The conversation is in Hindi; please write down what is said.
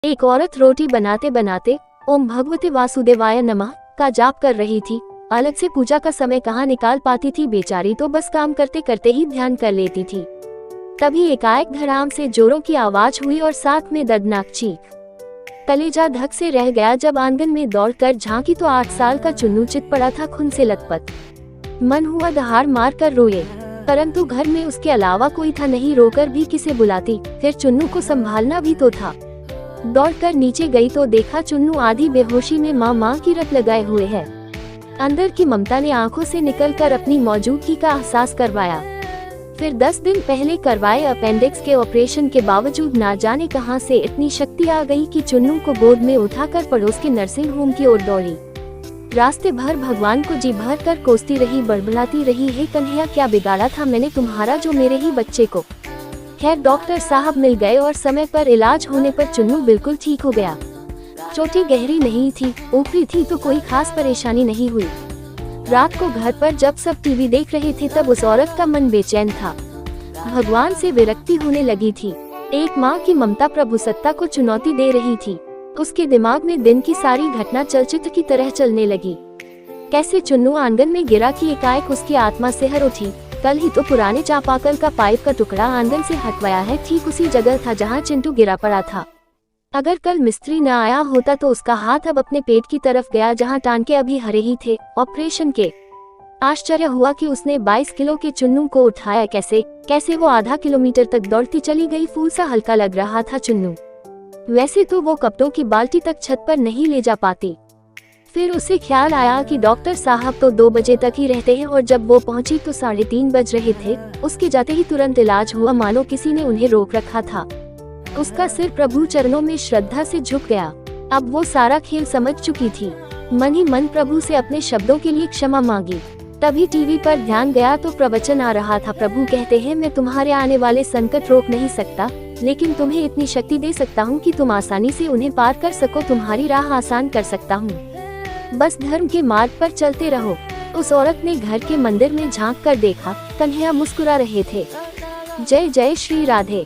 एक औरत रोटी बनाते बनाते ओम भगवते वासुदेवाय नमः का जाप कर रही थी। अलग से पूजा का समय कहाँ निकाल पाती थी बेचारी, तो बस काम करते करते ही ध्यान कर लेती थी। तभी एकाएक धड़ाम से जोरों की आवाज हुई और साथ में दर्दनाक चीख। कलेजा धक से रह गया जब आंगन में दौड़कर झांकी तो 8 साल का चुन्नू चित पड़ा था खून से लथपथ। मन हुआ दहाड़ मार कर रोए, परंतु घर में उसके अलावा कोई था नहीं। रोकर भी किसे बुलाती, फिर चुन्नू को संभालना भी तो था। दौड़कर नीचे गई तो देखा चुन्नू आधी बेहोशी में माँ की रट लगाए हुए है। अंदर की ममता ने आंखों से निकलकर अपनी मौजूदगी का एहसास करवाया। फिर 10 दिन पहले करवाए अपेंडिक्स के ऑपरेशन के बावजूद ना जाने कहां से इतनी शक्ति आ गई कि चुन्नू को गोद में उठाकर पड़ोस के नर्सिंग होम की ओर दौड़ी। रास्ते भर भगवान को जी भर कर कोसती रही, बड़बड़ाती रही, हे कन्हैया क्या बिगाड़ा था मैंने तुम्हारा जो मेरे ही बच्चे को। खैर डॉक्टर साहब मिल गए और समय पर इलाज होने पर चुन्नू बिल्कुल ठीक हो गया। चोटी गहरी नहीं थी, ऊपरी थी तो कोई खास परेशानी नहीं हुई। रात को घर पर जब सब टीवी देख रहे थे तब उस औरत का मन बेचैन था। भगवान से विरक्ति होने लगी थी। एक माँ की ममता प्रभु सत्ता को चुनौती दे रही थी। उसके दिमाग में दिन की सारी घटना चलचित्र की तरह चलने लगी। कैसे चुन्नू आंगन में गिरा कि एकाएक उसकी आत्मा सिहर उठी। कल ही तो पुराने चापाकल का पाइप का टुकड़ा आंगन से हटवाया है, ठीक उसी जगह था जहां चिंटू गिरा पड़ा था। अगर कल मिस्त्री न आया होता तो उसका हाथ अब अपने पेट की तरफ गया जहां टांके अभी हरे ही थे ऑपरेशन के। आश्चर्य हुआ कि उसने 22 किलो के चुन्नू को उठाया कैसे वो आधा किलोमीटर तक दौड़ती चली गई। फूल सा हल्का लग रहा था चुन्नू। वैसे तो वो कपड़ों की बाल्टी तक छत पर नहीं ले जा पाती। फिर उसे ख्याल आया कि डॉक्टर साहब तो 2 बजे तक ही रहते हैं और जब वो पहुंची तो 3:30 बज रहे थे। उसके जाते ही तुरंत इलाज हुआ, मानो किसी ने उन्हें रोक रखा था। उसका सिर प्रभु चरणों में श्रद्धा से झुक गया। अब वो सारा खेल समझ चुकी थी। मन ही मन प्रभु से अपने शब्दों के लिए क्षमा मांगी। तभी टीवी पर ध्यान गया तो प्रवचन आ रहा था। प्रभु कहते हैं, मैं तुम्हारे आने वाले संकट रोक नहीं सकता, लेकिन तुम्हें इतनी शक्ति दे सकता हूँ कि तुम आसानी से उन्हें पार कर सको। तुम्हारी राह आसान कर सकता हूँ, बस धर्म के मार्ग पर चलते रहो। उस औरत ने घर के मंदिर में झांक कर देखा, कन्हैया मुस्कुरा रहे थे। जय जय श्री राधे।